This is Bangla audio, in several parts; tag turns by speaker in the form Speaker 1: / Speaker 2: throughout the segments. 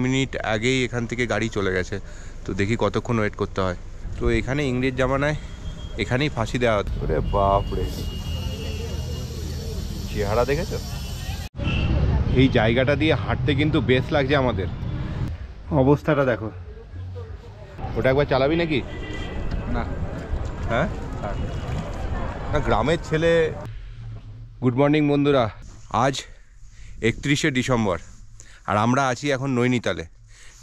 Speaker 1: মিনিট আগেই এখান থেকে গাড়ি চলে গেছে। তো দেখি কতক্ষণ ওয়েট করতে হয়। তো এখানে ইংরেজ জামানায় এখানেই ফাঁসি দেওয়া হতো। ওরে বাপরে, চেহারা দেখেছো? এই জায়গাটা দিয়ে হাঁটতে কিন্তু বেশ লাগছে আমাদের। অবস্থাটা দেখো। ওটা একবার চালাবি নাকি?
Speaker 2: না।
Speaker 1: হ্যাঁ, গ্রামের ছেলে। গুড মর্নিং বন্ধুরা, আজ 31শে ডিসেম্বর আর আমরা আছি এখন নৈনিতালে।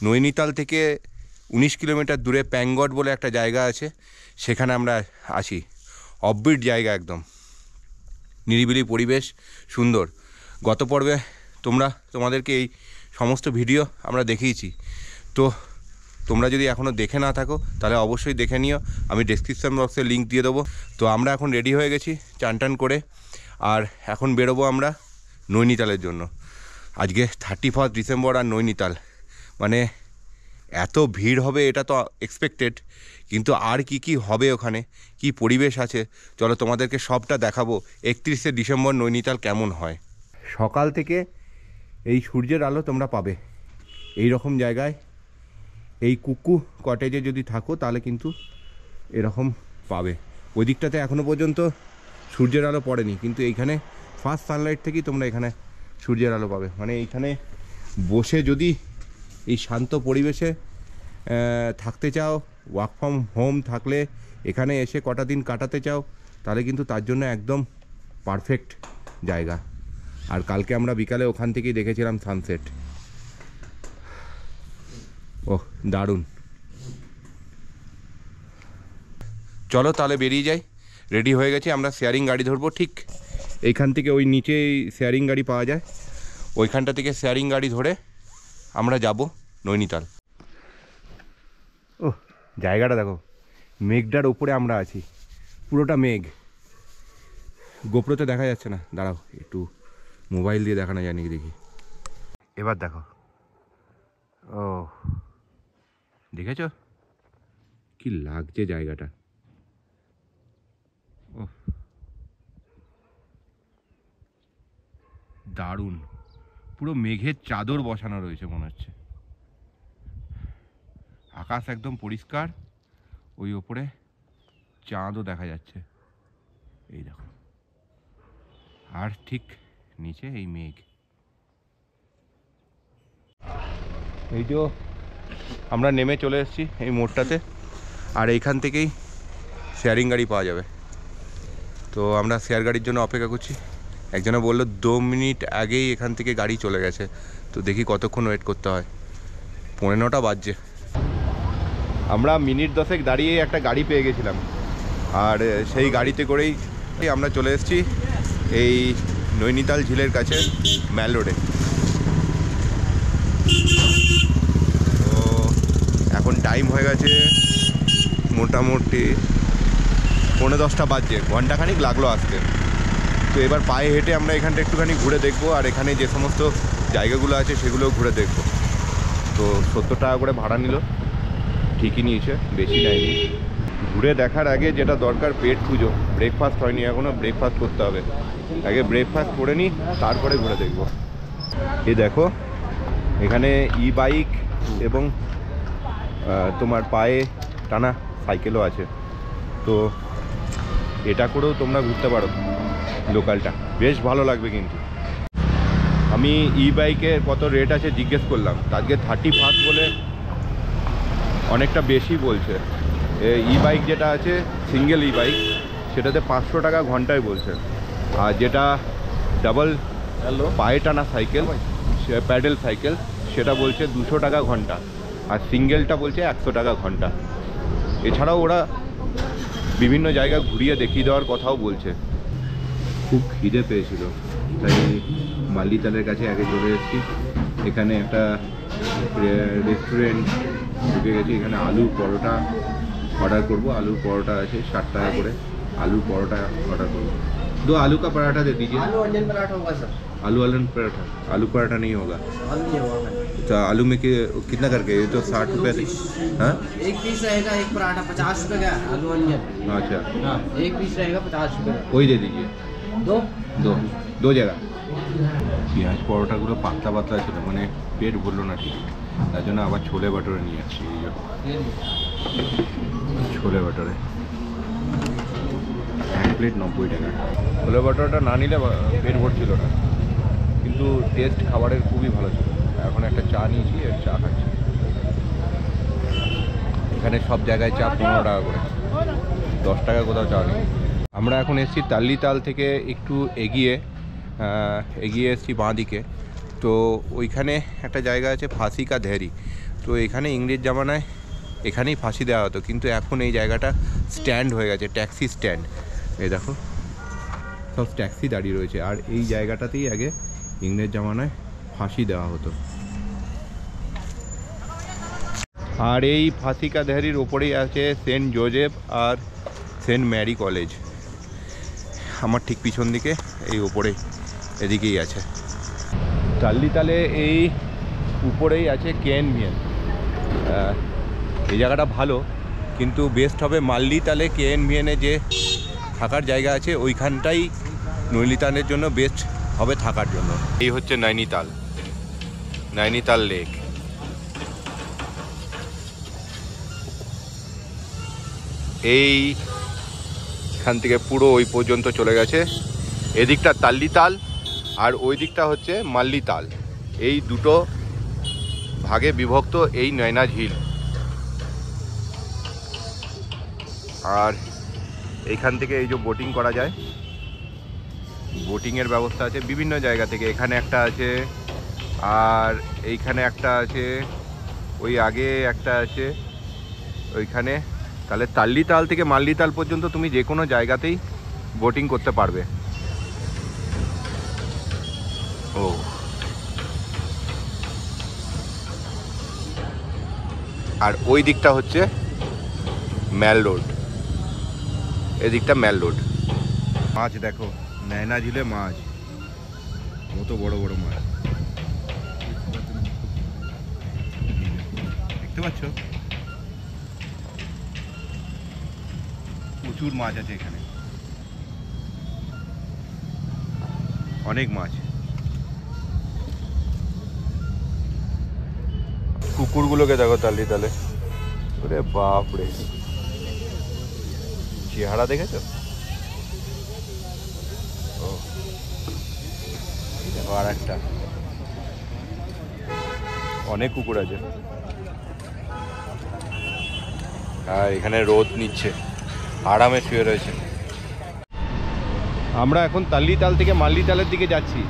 Speaker 1: নৈনিতাল থেকে 19 কিলোমিটার দূরে প্যাঙ্গট বলে একটা জায়গা আছে, সেখানে আমরা আছি। অফবিট জায়গা, একদম নিরিবিলি পরিবেশ, সুন্দর। গত পর্বে তোমাদেরকে এই সমস্ত ভিডিও আমরা দেখিয়েছি। তো তোমরা যদি এখনও দেখে না থাকো তাহলে অবশ্যই দেখে নিও, আমি ডেসক্রিপশন বক্সে লিঙ্ক দিয়ে দেবো। তো আমরা এখন রেডি হয়ে গেছি চান টান করে, আর এখন বেরোবো আমরা নৈনিতালের জন্য। আজকে 31 ডিসেম্বর আর নৈনিতাল মানে এত ভিড় হবে এটা তো এক্সপেক্টেড, কিন্তু আর কি হবে ওখানে, কি পরিবেশ আছে, চলো তোমাদেরকে সবটা দেখাবো। 31শে ডিসেম্বর নৈনিতাল কেমন হয়। সকাল থেকে এই সূর্যের আলো তোমরা পাবে এই রকম জায়গায়। এই কুকু কটেজে যদি থাকো তাহলে কিন্তু এরকম পাবে। ওই দিকটাতে এখনও পর্যন্ত সূর্যের আলো পড়েনি, কিন্তু এইখানে ফার্স্ট সানলাইট থেকেই তোমরা এখানে সূর্যের আলো পাবে। মানে এইখানে বসে যদি এই শান্ত পরিবেশে থাকতে চাও, ওয়ার্ক ফ্রম হোম থাকলে এখানে এসে কটা দিন কাটাতে চাও, তাহলে কিন্তু তার জন্য একদম পারফেক্ট জায়গা। আর কালকে আমরা বিকালে ওখান থেকেই দেখেছিলাম সানসেট। ওহ, দারুণ। চলো তাহলে বেরিয়ে যাই। রেডি হয়ে গেছি, আমরা শেয়ারিং গাড়ি ধরবো। ঠিক এইখান থেকে ওই নিচেই শেয়ারিং গাড়ি পাওয়া যায়, ওইখানটা থেকে শেয়ারিং গাড়ি ধরে আমরা যাব নৈনিতাল। ও জায়গাটা দেখো, মেঘটার উপরে আমরা আছি, পুরোটা মেঘ। গোপ্রোতে দেখা যাচ্ছে না, দাঁড়াও একটু মোবাইল দিয়ে দেখানো যায় নাকি দেখি। এবার দেখো, ও দেখেছো কি লাগছে জায়গাটা। ও দারুণ, পুরো মেঘের চাদর বসানো রয়েছে মনে হচ্ছে। আকাশ একদম পরিষ্কার, ওই ওপরে চাঁদও দেখা যাচ্ছে, এই দেখো। আর ঠিক নিচে এই মেঘ। এই যে আমরা নেমে চলে এসেছি এই মোড়টাতে, আর এইখান থেকেই শেয়ারিং গাড়ি পাওয়া যাবে। তো আমরা শেয়ার গাড়ির জন্য অপেক্ষা করছি। একজনে বললো 2 মিনিট আগেই এখান থেকে গাড়ি চলে গেছে। তো দেখি কতক্ষণ ওয়েট করতে হয়। 9:15 বাজছে। আমরা মিনিট 10 দাঁড়িয়ে একটা গাড়ি পেয়ে গেছিলাম, আর সেই গাড়িতে করেই আমরা চলে এসেছি এই নৈনিতাল ঝিলের কাছে ম্যাল রোডে। তো এখন টাইম হয়ে গেছে মোটামুটি 9:10 বাজছে, ঘন্টাখানিক লাগলো আসতে। তো এবার পায়ে হেঁটে আমরা এখানটা একটুখানি ঘুরে দেখবো, আর এখানে যে সমস্ত জায়গাগুলো আছে সেগুলোও ঘুরে দেখবো। তো 70 টাকা করে ভাড়া নিল, ঠিকই নিয়েছে, বেশি নেয়নি। ঘুরে দেখার আগে যেটা দরকার, পেট পুজো। ব্রেকফাস্ট হয়নি এখনও, ব্রেকফাস্ট করতে হবে। আগে ব্রেকফাস্ট করে নিই, তারপরে ঘুরে দেখবো। এই দেখো এখানে ই বাইক এবং তোমার পায়ে টানা সাইকেলও আছে। তো এটা করেও তোমরা ঘুরতে পারো লোকালটা, বেশ ভালো লাগবে। কিন্তু আমি ই বাইকের কত রেট আছে জিজ্ঞেস করলাম, আজকে 31 বলে অনেকটা বেশি বলছে। ই বাইক যেটা আছে সিঙ্গেল ই বাইক, সেটাতে 500 টাকা ঘন্টায় বলছে। আর যেটা ডাবল পায়ে টানা সাইকেল, প্যাডেল সাইকেল, সেটা বলছে 200 টাকা ঘন্টা। আর সিঙ্গেলটা বলছে 100 টাকা ঘন্টা। এছাড়াও ওরা বিভিন্ন জায়গা ঘুরিয়ে দেখিয়ে দেওয়ার কথাও বলছে। খুব খিদে পেয়েছিল, তাই মাল্লিতালের কাছে আগে চলে এসেছি। এখানে একটা রেস্টুরেন্ট ঢুকে গেছি। এখানে আলুর পরোটা অর্ডার করব। আলুর পরোটা আছে 60 টাকা করে, आलू परोठा ऑर्डर करो। 2 आलू का पराठा दे दीजिए।
Speaker 3: आलू ऑनियन पराठा होगा सर।
Speaker 1: आलू पराठा, आलू पराठा नहीं होगा।
Speaker 3: नहीं होगा।
Speaker 1: तो आलू में कितना करके, ये तो 60 रुपये। हाँ,
Speaker 3: एक पीस रहेगा, एक पराठा 50 रुपये का आलू ऑनियन।
Speaker 1: अच्छा
Speaker 3: हाँ, एक पीस रहेगा 50 रुपये।
Speaker 1: वही दे दीजिए।
Speaker 3: दो
Speaker 1: दो जगह। পেঁয়াজ পরোটাগুলো পাতলা পাতলা ছিল, মানে পেট ভরলো না ঠিক, তার জন্য আবার ছোলে বাটোরে নিয়ে আসছি। এই যে ছোলে বাটোরে 1 প্লেট 90 টাকা। ছোলে বাটোরটা না নিলে পেট ভরছিল না, কিন্তু টেস্ট খাবারের খুবই ভালো ছিল। এখন একটা চা নিয়েছি, আর চা খাচ্ছি। এখানে সব জায়গায় চা 15 টাকা করে, 10 টাকা কোথাও চা নেই। আমরা এখন এসেছি তাল্লিতাল থেকে একটু এগিয়ে এসেছি বাঁ দিকে। তো ওইখানে একটা জায়গা আছে ফাঁসি কা ধেরি। তো এখানে ইংরেজ জামানায় এখানেই ফাঁসি দেওয়া হতো, কিন্তু এখন এই জায়গাটা স্ট্যান্ড হয়ে গেছে, ট্যাক্সি স্ট্যান্ড। এই দেখো সব ট্যাক্সি দাঁড়িয়ে রয়েছে, আর এই জায়গাটাতেই আগে ইংরেজ জামানায় ফাঁসি দেওয়া হতো। আর এই ফাঁসি কা ধেরির ওপরেই আছে সেন্ট জোসেফ আর সেন্ট ম্যারি কলেজ। আমার ঠিক পিছন দিকে এই ওপরে এদিকেই আছে। তাল্লিতালে এই উপরেই আছে কেএনভিএন। এই জায়গাটা ভালো, কিন্তু বেস্ট হবে মাল্লিতালে কেএনভিএনে যে থাকার জায়গা আছে ওইখানটাই নৈনিতালের জন্য বেস্ট হবে থাকার জন্য। এই হচ্ছে নৈনিতাল, নৈনিতাল লেক। এইখান থেকে পুরো ওই পর্যন্ত চলে গেছে। এদিকটা তাল্লিতাল আর ওই দিকটা হচ্ছে মাল্লিতাল। এই দুটো ভাগে বিভক্ত এই নয়না ঝিল। আর এইখান থেকে এই যে বোটিং করা যায়, বোটিংয়ের ব্যবস্থা আছে বিভিন্ন জায়গা থেকে। এখানে একটা আছে, আর এইখানে একটা আছে, ওই আগে একটা আছে ওইখানে। তাহলে তাল্লিতাল থেকে মাল্লিতাল পর্যন্ত তুমি যে কোনো জায়গাতেই বোটিং করতে পারবে। ও আর ওই দিকটা হচ্ছে ম্যাল রোড, এদিকটা ম্যাল রোড। মাছ দেখো, নয়না ঝিলে মাছ, কত বড় বড় মাছ দেখতে পাচ্ছ। প্রচুর মাছ আছে এখানে, অনেক মাছ। কুকুরগুলোকে দেখো তাল্লিতালে, ওরে বাপ রে, চেহারা দেখেছো? ও দেখো আর একটা, অনেক কুকুর আছে। আর এখানে রোদ নিচ্ছে, আরামে শুয়ে রয়েছে। আমরা এখন তাল্লিতাল থেকে মাল্লিতালের দিকে যাচ্ছি।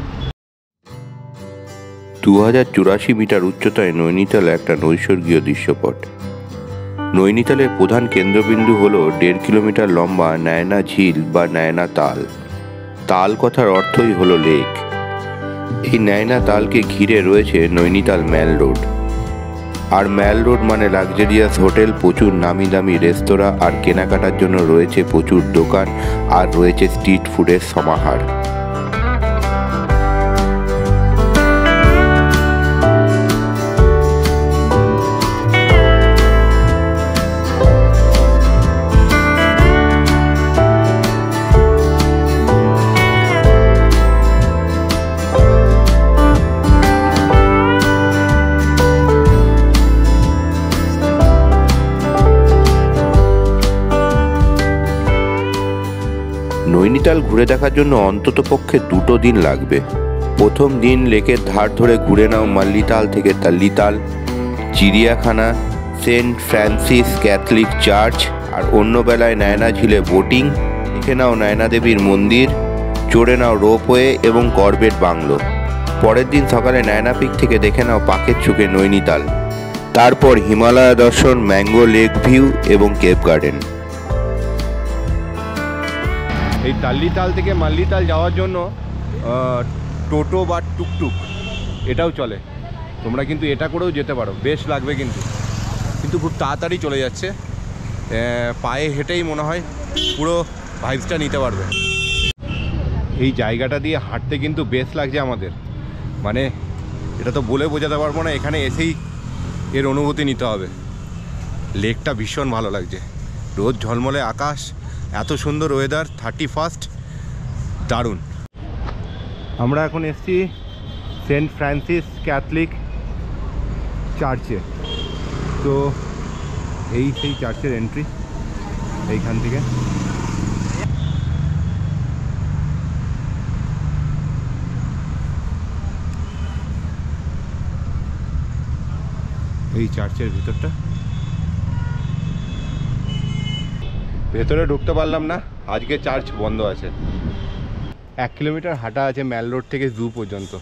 Speaker 2: 2084 মিটার উচ্চতায় নৈনিতাল একটা নৈসর্গীয় দৃশ্যপট। নৈনিতালের প্রধান কেন্দ্রবিন্দু হল 1.5 কিলোমিটার লম্বা নয়না ঝিল বা নয়না তাল। তাল কথার অর্থই হলো লেক। এই নয়না তালকে ঘিরে রয়েছে নৈনিতাল ম্যাল রোড। আর ম্যাল রোড মানে লাক্সারিয়াস হোটেল, প্রচুর নামি দামি রেস্তোরাঁ, আর কেনাকাটার জন্য রয়েছে প্রচুর দোকান, আর রয়েছে স্ট্রিট ফুডের সমাহার। নৈনিতাল ঘুরে দেখার জন্য অন্ততপক্ষে 2 দিন লাগবে। প্রথম দিন লেকের ধার ধরে ঘুরে নাও মাল্লিতাল থেকে তাল্লিতাল, চিড়িয়াখানা, সেন্ট ফ্রান্সিস ক্যাথলিক চার্চ, আর অন্য বেলায় নয়না ঝিলে বোটিং, দেখে নাও নয়না দেবীর মন্দির, চড়ে নাও রোপওয়ে এবং করবেট বাংলো। পরের দিন সকালে নয়না পিক থেকে দেখে নাও পাখের চোখে নৈনিতাল। তারপর হিমালয় দর্শন, ম্যাঙ্গো লেক ভিউ এবং কেপ গার্ডেন।
Speaker 1: এই তাল্লিতাল থেকে মাল্লিতাল যাওয়ার জন্য টোটো বা টুকটুক এটাও চলে, তোমরা কিন্তু এটা করেও যেতে পারো, বেশ লাগবে কিন্তু খুব তাড়াতাড়ি চলে যাচ্ছে। পায়ে হেঁটেই মনে হয় পুরো ভাইবসটা নিতে পারবে। এই জায়গাটা দিয়ে হাঁটতে কিন্তু বেশ লাগছে আমাদের, মানে এটা তো বলে বোঝাতে পারবো না, এখানে এসেই এর অনুভূতি নিতে হবে। লেকটা ভীষণ ভালো লাগছে, রোদ ঝলমলে আকাশ, এত সুন্দর ওয়েদার, 31st, দারুণ। আমরা এখন এসেছি সেন্ট ফ্রান্সিস ক্যাথলিক চার্চে। তো এই সেই চার্চের এন্ট্রি এইখান থেকে। এই চার্চের ভিতরটা, ভেতরে ঢুকতে পারলাম না, আজকে চার্চ বন্ধ আছে। 1 কিলোমিটার হাঁটা আছে ম্যাল রোড থেকে জু পর্যন্ত।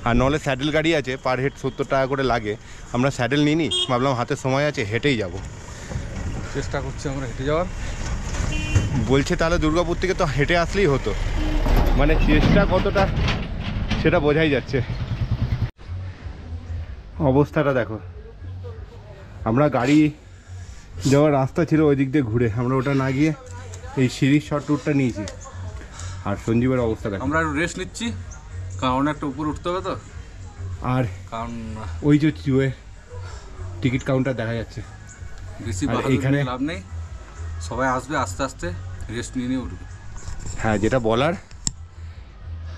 Speaker 1: আর নাহলে স্যাডেল গাড়ি আছে, পার হেড 70 টাকা করে লাগে। আমরা স্যাডেল নিইনি, ভাবলাম হাতে সময় আছে হেঁটেই যাব।
Speaker 4: চেষ্টা করছি আমরা হেঁটে যাওয়ার।
Speaker 1: বলছে তাহলে দুর্গাপুর থেকে তো হেঁটে আসলেই হতো, মানে চেষ্টা কতটা সেটা বোঝাই যাচ্ছে। অবস্থাটা দেখো, আমরা গাড়ি যাওয়ার রাস্তা ছিল ওই দিক দিয়ে ঘুরে, আমরা ওটা না গিয়ে এই সিঁড়ির শর্ট ট্যুরটা নিয়েছি। আর সঞ্জীবের অবস্থা দেখো,
Speaker 4: আমরা একটু রেস্ট নিচ্ছি, কারণ একটা উপরে উঠতে হবে তো।
Speaker 1: আর
Speaker 4: কারণ
Speaker 1: ওই যে চুয়ে টিকিট কাউন্টার দেখা যাচ্ছে।
Speaker 4: বেশি
Speaker 1: আর
Speaker 4: এইখানে
Speaker 1: এইখানে-
Speaker 4: লাভ নেই, সবাই আসবে আস্তে আস্তে, রেস্ট নিয়ে নিয়ে উঠবে।
Speaker 1: হ্যাঁ, যেটা বলার,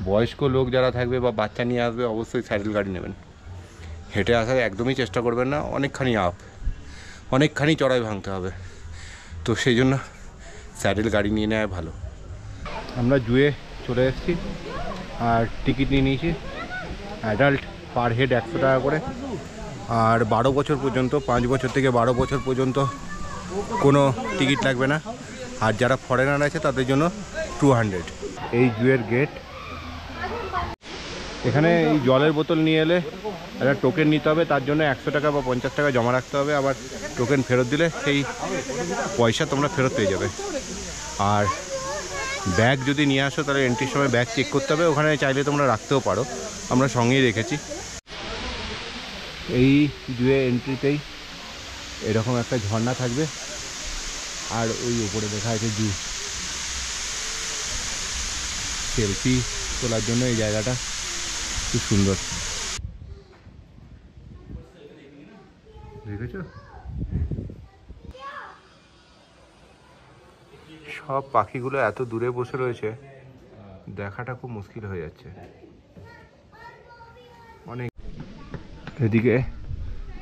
Speaker 1: বয়স্ক লোক যারা থাকবে বা বাচ্চা নিয়ে আসবে অবশ্যই স্যাডেল গাড়ি নেবেন। হেঁটে আসার একদমই চেষ্টা করবেন না, অনেকখানি আপ, অনেকখানি চড়াই ভাঙতে হবে। তো সেই জন্য স্যাডেল গাড়ি নিয়ে নেওয়া ভালো। আমরা জুয়ে চলে এসেছি আর টিকিট নিয়ে নিয়েছি। অ্যাডাল্ট পার হেড 100 টাকা করে। আর 12 বছর পর্যন্ত, 5 বছর থেকে 12 বছর পর্যন্ত কোনো টিকিট লাগবে না। আর যারা ফরেনার আছে তাদের জন্য 200। এই জুয়ের গেট। এখানে এই জলের বোতল নিয়ে এলে একটা টোকেন নিতে হবে, তার জন্য 100 টাকা বা 50 টাকা জমা রাখতে হবে। আবার টোকেন ফেরত দিলে সেই পয়সা তোমরা ফেরত পেয়ে যাবে। আর ব্যাগ যদি নিয়ে আসো তাহলে এন্ট্রির সময় ব্যাগ চেক করতে হবে, ওখানে চাইলে তোমরা রাখতেও পারো, আমরা সঙ্গেই রেখেছি। এই জুয়ে এন্ট্রিতেই এরকম একটা ঝর্ণা থাকবে, আর ওই উপরে দেখা আছে জু। সেলফি তোলার জন্য এই জায়গাটা খুব সুন্দর, দেখেছো? সব পাখিগুলো এত দূরে বসে রয়েছে, দেখাটা খুব মুশকিল হয়ে যাচ্ছে। অনেক এদিকে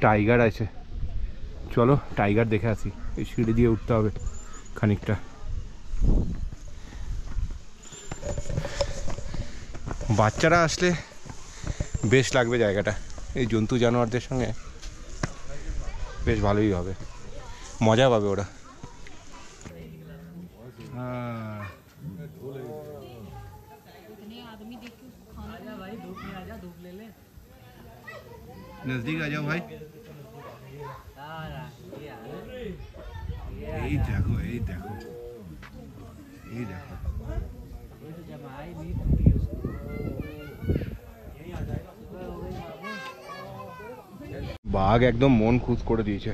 Speaker 1: টাইগার আছে, চলো টাইগার দেখে আসি। এই সিঁড়ি দিয়ে উঠতে হবে খানিকটা। বাচ্চারা আসলে বেশ লাগবে জায়গাটা, এই জন্তু জানোয়ারদের সঙ্গে বেশ ভালোই হবে, মজা পাবে ওরা। नजदीक आ जाओ भाई। এই দেখো, এই দেখো, এই দেখো। বাঘ একদম মন খুশ করে দিয়েছে,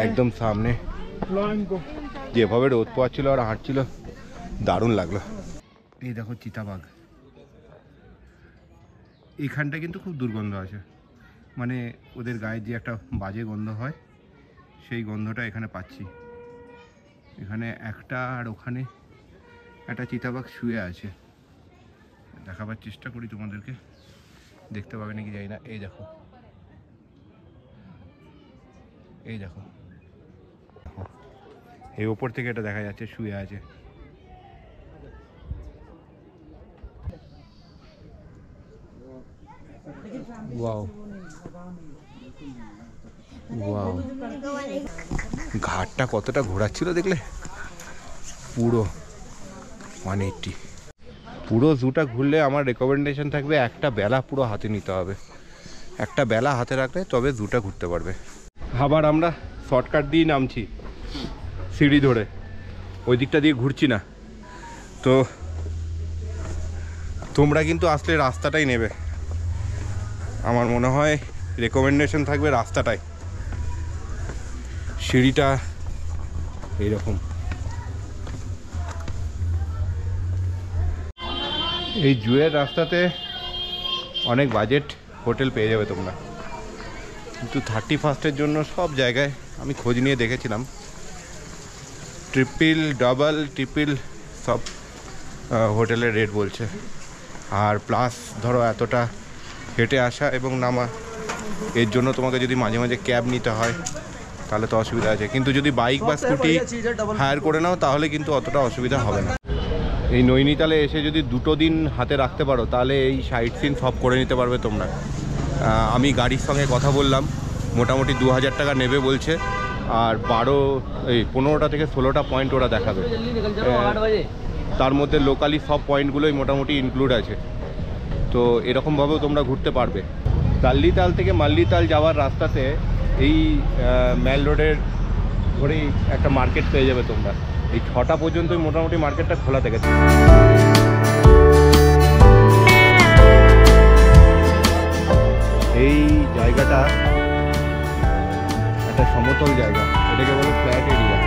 Speaker 1: একদম সামনে যেভাবে রোদ পোয়াচ্ছিল আর হাঁটছিল, দারুণ লাগলো। এই দেখো চিতাবাঘ। এইখানটা কিন্তু খুব দুর্গন্ধ আছে, মানে ওদের গায়ে যে একটা বাজে গন্ধ হয় সেই গন্ধটা এখানে পাচ্ছি। এখানে একটা, আর ওখানে একটা চিতাবাঘ শুয়ে আছে। দেখাবার চেষ্টা করি তোমাদেরকে, দেখতে পাবে নাকি জানি না। এই দেখো, এই দেখো, এই ওপর থেকে এটা দেখা যাচ্ছে শুয়ে আছে। ওয়াও, ওয়াও, ঘাটটা কতটা ঘোরাচ্ছিল দেখলে, পুরো 180। পুরো জুটা ঘুরলে আমার রেকমেন্ডেশন থাকবে একটা বেলা পুরো হাতে নিতে হবে, একটা বেলা হাতে রাখলে তবে জুটা ঘুরতে পারবে। আবার আমরা শর্টকাট দিয়ে নামছি সিঁড়ি ধরে, ওই দিকটা দিয়ে ঘুরছি না। তো তোমরা কিন্তু আসলে রাস্তাটাই নেবে, আমার মনে হয় রেকমেন্ডেশন থাকবে রাস্তাটাই। সিঁড়িটা এইরকম। এই জুয়ের রাস্তাতে অনেক বাজেট হোটেল পেয়ে যাবে তোমরা, কিন্তু 31st জন্য সব জায়গায় আমি খোঁজ নিয়ে দেখেছিলাম, ট্রিপল, ডাবল, ট্রিপল সব হোটেলের রেট বলছে। আর প্লাস ধরো এতটা হেঁটে আসা এবং নামা, এর জন্য তোমাকে যদি মাঝে মাঝে ক্যাব নিতে হয় তাহলে তো অসুবিধা আছে। কিন্তু যদি বাইক বা স্কুটি হায়ার করে নাও তাহলে কিন্তু অতটা অসুবিধা হবে না। এই নৈনিতালে এসে যদি 2 দিন হাতে রাখতে পারো তাহলে এই সাইট সিন সব করে নিতে পারবে তোমরা। আমি গাড়ির সঙ্গে কথা বললাম, মোটামুটি 2000 টাকা নেবে বলছে। আর 15টা থেকে 16টা পয়েন্ট ওরা দেখাবে। তার মধ্যে লোকালি সব পয়েন্টগুলোই মোটামুটি ইনক্লুড আছে। তো এরকমভাবেও তোমরা ঘুরতে পারবে। তাল্লিতাল থেকে মাল্লিতাল যাওয়ার রাস্তাতে এই মেল রোডের ধরেই একটা মার্কেট পেয়ে যাবে তোমরা। এই 6টা পর্যন্তই মোটামুটি মার্কেটটা খোলা থাকে। এই জায়গাটা একটা সমতল জায়গা, এটাকে বলে ফ্ল্যাট এরিয়া।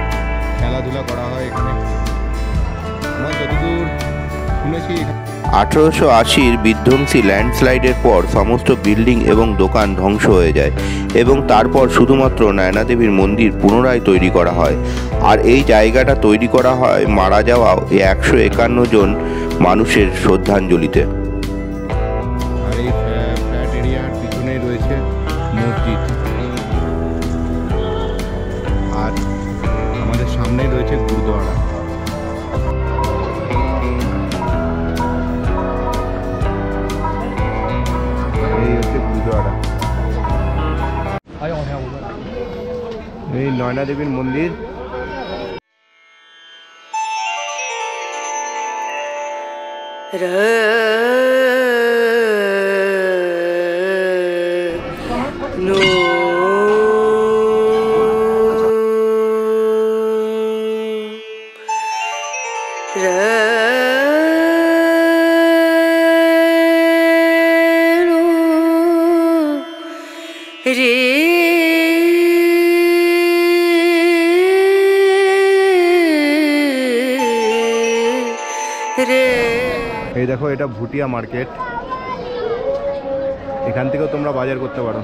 Speaker 1: খেলাধুলা করা হয় এখানে। আমার যতদূর শুনেছি
Speaker 2: 1880-র বিধ্বংসী ল্যান্ডস্লাইডের পর সমস্ত বিল্ডিং এবং দোকান ধ্বংস হয়ে যায় এবং তারপর শুধুমাত্র নয়নাদেবীর মন্দির পুনরায় তৈরি করা হয়। আর এই জায়গাটা তৈরি করা হয় মারা যাওয়া 151 জন মানুষের শ্রদ্ধাঞ্জলিতে।
Speaker 1: আর এই ফ্ল্যাট এরিয়ার পিছনেই রয়েছে মসজিদ, আর আমাদের সামনেই রয়েছে গুরুদ্বারা। এই হচ্ছে গুরুদ্বারা। এই নয়না দেবীর মন্দির। এই দেখো, এটা ভুটিয়া মার্কেট। এখান থেকেও তোমরা বাজার করতে পারো,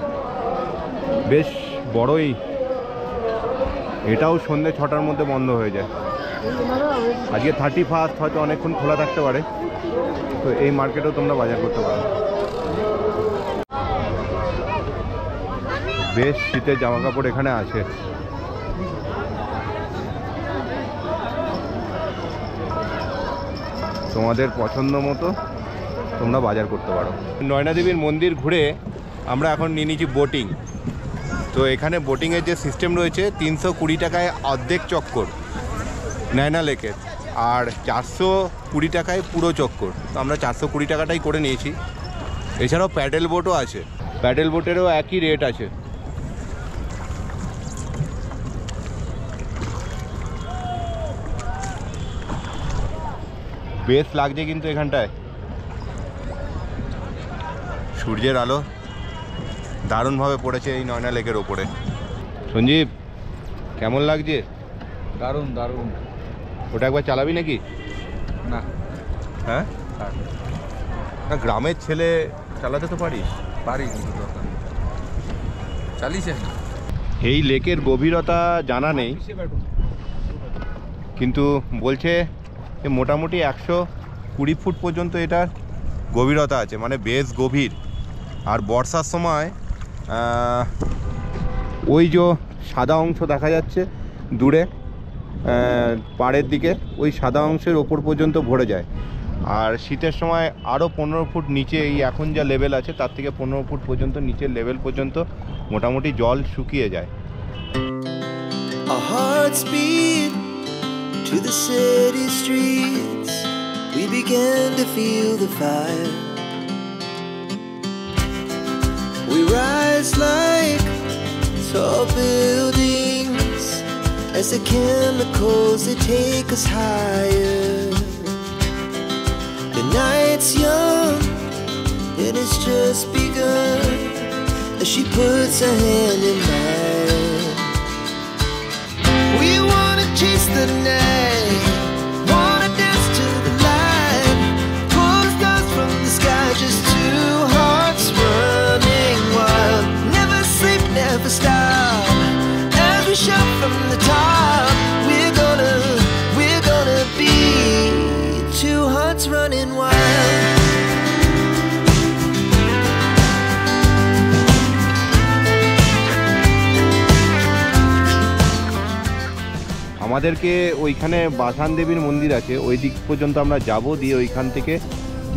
Speaker 1: বেশ বড়ই। এটাও সন্ধ্যে 6টার মধ্যে বন্ধ হয়ে যায়। আজকে 31, হয়তো অনেকক্ষণ খোলা থাকতে পারে। তো এই মার্কেটেও তোমরা বাজার করতে পারো। বেশ শীতের জামা কাপড় এখানে আছে। তোমাদের পছন্দ মতো তোমরা বাজার করতে পারো। নয়না দেবীর মন্দির ঘুরে আমরা এখন নিয়ে নিয়েছি বোটিং। তো এখানে বোটিংয়ের যে সিস্টেম রয়েছে 320 টাকায় অর্ধেক চক্কর নয়না লেকের, আর 420 টাকায় পুরো চক্কর। তো আমরা 420 টাকাটাই করে নিয়েছি। এছাড়াও প্যাডেল বোটও আছে, প্যাডেল বোটেরও একই রেট আছে। বেশ লাগছে কিন্তু এখানটায়, সূর্যের আলো দারুণভাবে পড়েছে এই নয়না লেকের ওপরে। সঞ্জীব, কেমন লাগছে?
Speaker 4: দারুণ দারুণ।
Speaker 1: ওটা একবার চালাবি নাকি?
Speaker 4: না।
Speaker 1: হ্যাঁ, না গ্রামের ছেলে চালাতে তো পারিস।
Speaker 4: পারি, কিন্তু দরকার চালিয়েছে।
Speaker 1: এই লেকের গভীরতা জানা নেই, কিন্তু বলছে যে মোটামুটি 120 ফুট পর্যন্ত এটার গভীরতা আছে, মানে বেশ গভীর। আর বর্ষার সময় ওই যে সাদা অংশ দেখা যাচ্ছে দূরে পাড়ের দিকে, ওই সাদা অংশের ওপর পর্যন্ত ভরে যায়। আর শীতের সময় আরও 15 ফুট নিচে, এই এখন যা লেভেল আছে তার থেকে 15 ফুট পর্যন্ত নিচের লেভেল পর্যন্ত মোটামুটি জল শুকিয়ে যায়।
Speaker 5: Our hearts beat to the city streets. We began to feel the fire. We rise like tall buildings as the chemicals they take us higher. The night's young and it's just begun as she puts her hand in mine. We wanna chase the night, wanna dance to the light, pull stars from the sky, just two hearts running wild. Never sleep, never stop, as we shout from the top. We're gonna be two hearts
Speaker 1: আমাদেরকে ওইখানে বাসান দেবীর মন্দির আছে, ওই দিক পর্যন্ত আমরা যাব, দিয়ে ওইখান থেকে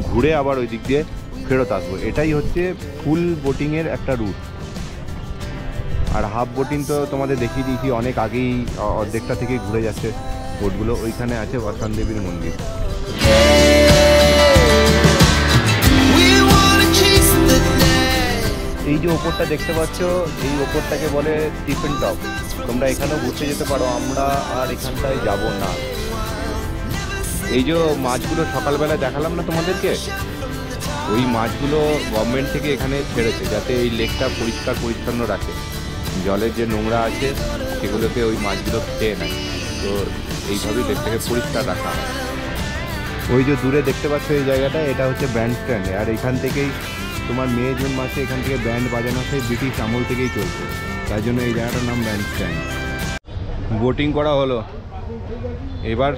Speaker 1: ঘুরে আবার ওই দিক দিয়ে ফেরত আসবো। এটাই হচ্ছে ফুল বোটিংয়ের একটা রুট। আর হাফ বোটিং তো তোমাদের দেখিয়ে দিয়েছি অনেক আগেই, অর্ধেকটা থেকেই ঘুরে যাচ্ছে বোটগুলো। ওইখানে আছে বাসান দেবীর মন্দির। এই যে ওপরটা দেখতে পাচ্ছ, এই ওপরটাকে বলে টিফিন টপ। তোমরা এখানেও ঘুরতে যেতে পারো, আমরা আর এখানটায় যাব না। এই যে মাছগুলো সকালবেলা দেখালাম না তোমাদেরকে, ওই মাছগুলো গভর্নমেন্ট থেকে এখানে ছেড়েছে যাতে এই লেকটা পরিষ্কার পরিচ্ছন্ন রাখে। জলের যে নোংরা আছে সেগুলোকে ওই মাছগুলো খেয়ে নেয়, তো এইভাবেই লেকটাকে পরিষ্কার রাখা হয়। ওই যে দূরে দেখতে পাচ্ছ এই জায়গাটা, এটা হচ্ছে ব্যান্ড স্ট্যান্ড। আর এখান থেকেই তোমার মে জুন মাসে এখান থেকে ব্যান্ড বাজানো সেই ব্রিটিশ আমল থেকেই চলছে, তাই জন্য এই জায়গাটার নাম ব্যান্ড স্ট্যান্ড। বোটিং করা হলো, এবার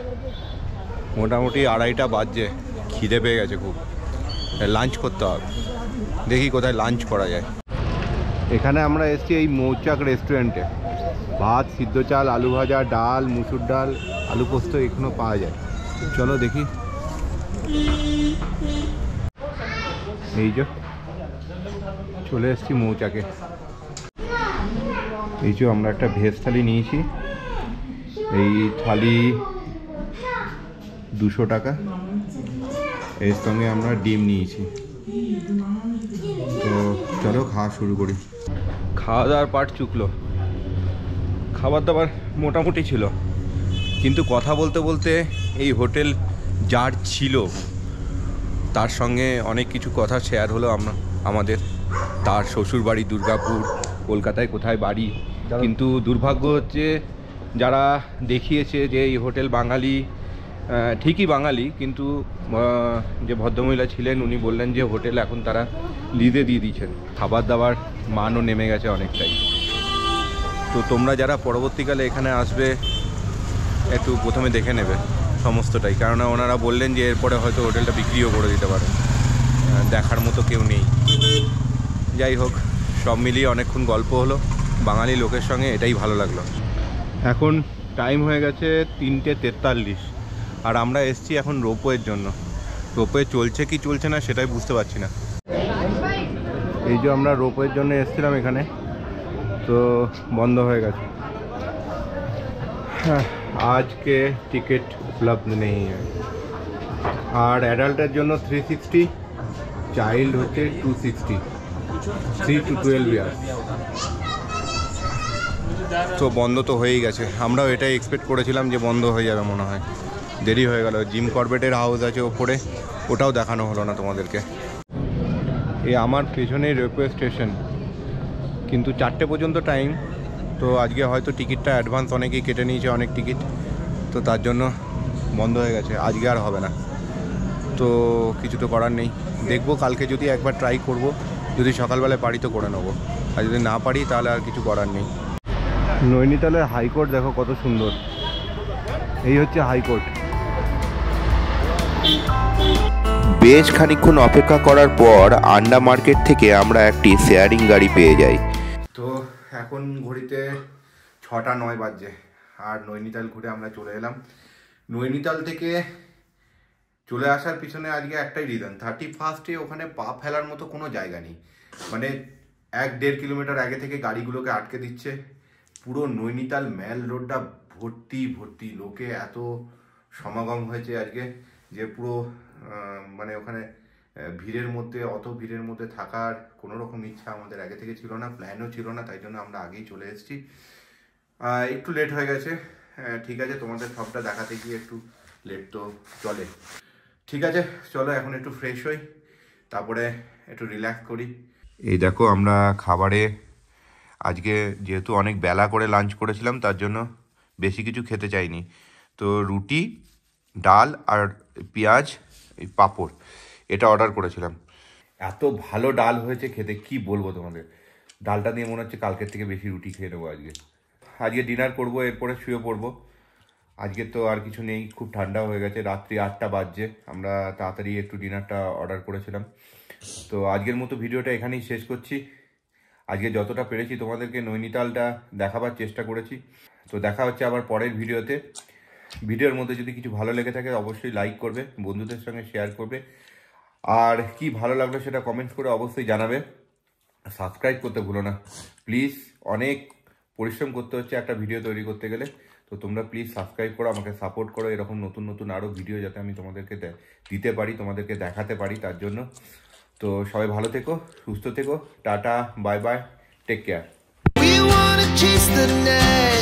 Speaker 1: মোটামুটি 2:30টা বাজছে, খিদে পেয়ে গেছে খুব, লাঞ্চ করতে হবে। দেখি কোথায় লাঞ্চ করা যায়। এখানে আমরা এসেছি এই মৌচাক রেস্টুরেন্টে। ভাত, সিদ্ধ চাল, আলু ভাজা, ডাল, মুসুর ডাল, আলু পোস্ত এখনো পাওয়া যায়। চলো দেখি। এই যে চলে এসেছি মৌচাকে। এই যে আমরা একটা ভেজ থালি নিয়েছি, এই থালি 200 টাকা। এর সঙ্গে আমরা ডিম নিয়েছি। তো চলো খাওয়া শুরু করি। খাওয়া দাওয়ার পাট চুকলো, খাবার দাবার মোটামুটি ছিল, কিন্তু কথা বলতে বলতে এই হোটেল যার ছিল তার সঙ্গে অনেক কিছু কথা শেয়ার হলো আমাদের। তার শ্বশুর বাড়ি দুর্গাপুর, কলকাতায় কোথায় বাড়ি, কিন্তু দুর্ভাগ্য হচ্ছে যারা দেখিয়েছে যে এই হোটেল বাঙালি, ঠিকই বাঙালি, কিন্তু যে ভদ্রমহিলা ছিলেন উনি বললেন যে হোটেল এখন তারা লিজে দিয়ে দিয়েছেন, খাবার দাবার মানও নেমে গেছে অনেকটাই। তো তোমরা যারা পরবর্তীকালে এখানে আসবে একটু প্রথমে দেখে নেবে সমস্তটাই, কেননা ওনারা বললেন যে এরপরে হয়তো হোটেলটা বিক্রিও করে দিতে পারে, দেখার মতো কেউ নেই। যাই হোক, সব মিলিয়ে অনেকক্ষণ গল্প হলো বাঙালি লোকের সঙ্গে, এটাই ভালো লাগলো। এখন টাইম হয়ে গেছে 3:43, আর আমরা এসছি এখন রোপওয়ের জন্য। রোপওয়ে চলছে কি চলছে না সেটাই বুঝতে পারছি না। এই যে আমরা রোপওয়ের জন্য এসেছিলাম এখানে, তো বন্ধ হয়ে গেছে। হ্যাঁ, আজকে টিকিট উপলব্ধ নেই। আর অ্যাডাল্টের জন্য 360, চাইল্ড হচ্ছে 260, 3 to 12 ইয়ার্স। তো বন্ধ তো হয়েই গেছে, আমরাও এটাই এক্সপেক্ট করেছিলাম যে বন্ধ হয়ে যাবে, মনে হয় দেরি হয়ে গেল। জিম করবেটের হাউস আছে ওপরে, ওটাও দেখানো হলো না তোমাদেরকে। এই আমার পেছনেই রেলওয়ে স্টেশন, কিন্তু 4টে পর্যন্ত টাইম। তো আজকে হয়তো টিকিটটা অ্যাডভান্স অনেকেই কেটে নিয়েছে, অনেক টিকিট, তো তার জন্য বন্ধ হয়ে গেছে। আজকে আর হবে না, তো কিছু তো করার নেই। দেখবো কালকে যদি একবার ট্রাই করব, যদি সকালবেলায় পারি তো করে নেবো, আর যদি না পারি তাহলে আর কিছু করার নেই। নৈনিতালের হাইকোর্ট দেখো কত সুন্দর, এই হচ্ছে হাইকোর্ট।
Speaker 2: বেশ খানিকক্ষণ অপেক্ষা করার পর আন্ডা মার্কেট থেকে আমরা একটি শেয়ারিং গাড়ি পেয়ে যাই।
Speaker 1: তো এখন ঘড়িতে 6:09 বাজছে, আর নৈনিতাল ঘুরে আমরা চলে এলাম। নৈনিতাল থেকে চলে আসার পিছনে আজকে একটাই রিজন, 31 ওখানে পা ফেলার মতো কোনো জায়গা নেই। মানে 1-1.5 কিলোমিটার আগে থেকে গাড়িগুলোকে আটকে দিচ্ছে। পুরো নৈনিতাল মেল রোডটা ভর্তি ভর্তি লোকে, এত সমাগম হয়েছে আজকে যে পুরো মানে ওখানে ভিড়ের মধ্যে, অত ভিড়ের মধ্যে থাকার কোনো রকম ইচ্ছা আমাদের আগে থেকে ছিল না, প্ল্যানও ছিল না, তাই জন্য আমরা আগেই চলে এসেছি। একটু লেট হয়ে গেছে, ঠিক আছে, তোমাদের সবটা দেখাতে গিয়ে একটু লেট তো চলে। ঠিক আছে, চলো এখন একটু ফ্রেশ হই, তারপরে একটু রিল্যাক্স করি। এই দেখো আমরা খাবারে আজকে যেহেতু অনেক বেলা করে লাঞ্চ করেছিলাম, তার জন্য বেশি কিছু খেতে চাইনি। তো রুটি, ডাল আর পেঁয়াজ, এই পাঁপড়, এটা অর্ডার করেছিলাম। এত ভালো ডাল হয়েছে খেতে, কি বলবো তোমাদের। ডালটা দিয়ে মনে হচ্ছে কালকের থেকে বেশি রুটি খেয়ে নেবো আজকে। আজকে ডিনার করবো, এরপরে শুয়ে পড়বো। আজকে তো আর কিছু নেই, খুব ঠান্ডা হয়ে গেছে, রাত্রি 8টা বাজছে, আমরা তাড়াতাড়ি একটু ডিনারটা অর্ডার করেছিলাম। তো আজকের মতো ভিডিওটা এখানেই শেষ করছি। আজকে যতটা পেরেছি তোমাদেরকে নৈনিতালটা দেখাবার চেষ্টা করেছি।
Speaker 2: তো দেখা হচ্ছে আবার পরের ভিডিওতে। ভিডিওর মধ্যে যদি কিছু ভালো লেগে থাকে অবশ্যই লাইক করবে, বন্ধুদের সঙ্গে শেয়ার করবে, আর কি ভালো লাগলো সেটা কমেন্টস করে অবশ্যই জানাবে। সাবস্ক্রাইব করতে ভুলো না প্লিজ, অনেক পরিশ্রম করতে হচ্ছে একটা ভিডিও তৈরি করতে গেলে। তো তোমরা প্লিজ সাবস্ক্রাইব করো, আমাকে সাপোর্ট করো, এরকম নতুন নতুন আরও ভিডিও যাতে আমি তোমাদেরকে দিতে পারি, তোমাদেরকে দেখাতে পারি তার জন্য। তো সবাই ভালো থেকো, সুস্থ থেকো, tata, bye bye, take care.
Speaker 5: We wanna chase the night.